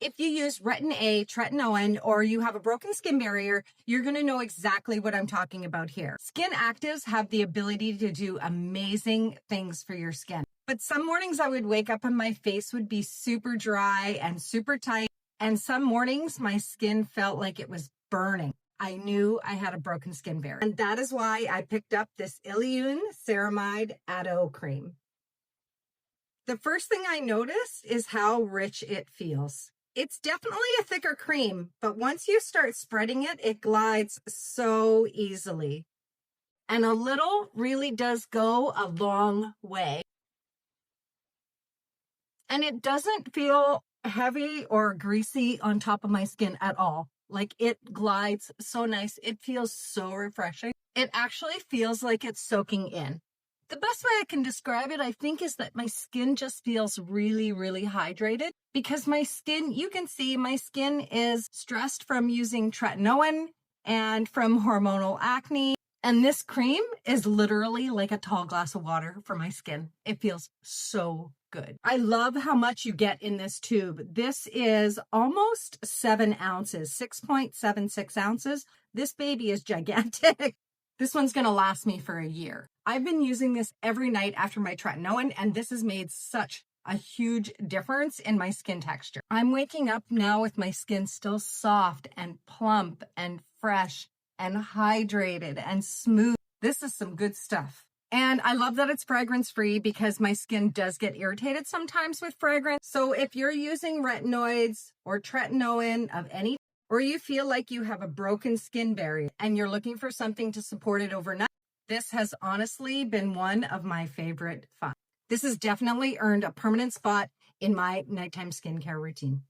If you use Retin-A, Tretinoin, or you have a broken skin barrier, you're going to know exactly what I'm talking about here. Skin actives have the ability to do amazing things for your skin. But some mornings I would wake up and my face would be super dry and super tight. And some mornings my skin felt like it was burning. I knew I had a broken skin barrier. And that is why I picked up this Illiyoon Ceramide Ado Cream. The first thing I noticed is how rich it feels. It's definitely a thicker cream, but once you start spreading it, it glides so easily. And a little really does go a long way. And it doesn't feel heavy or greasy on top of my skin at all. Like, it glides so nice. It feels so refreshing. It actually feels like it's soaking in. The best way I can describe it, I think, is that my skin just feels really, really hydrated because my skin, you can see my skin is stressed from using tretinoin and from hormonal acne. And this cream is literally like a tall glass of water for my skin. It feels so good. I love how much you get in this tube. This is almost 7 ounces, 6.76 ounces. This baby is gigantic. This one's going to last me for a year. I've been using this every night after my tretinoin, and this has made such a huge difference in my skin texture. I'm waking up now with my skin still soft and plump and fresh and hydrated and smooth. This is some good stuff. And I love that it's fragrance free because my skin does get irritated sometimes with fragrance. So if you're using retinoids or tretinoin of any, or you feel like you have a broken skin barrier and you're looking for something to support it overnight, this has honestly been one of my favorite finds. This has definitely earned a permanent spot in my nighttime skincare routine.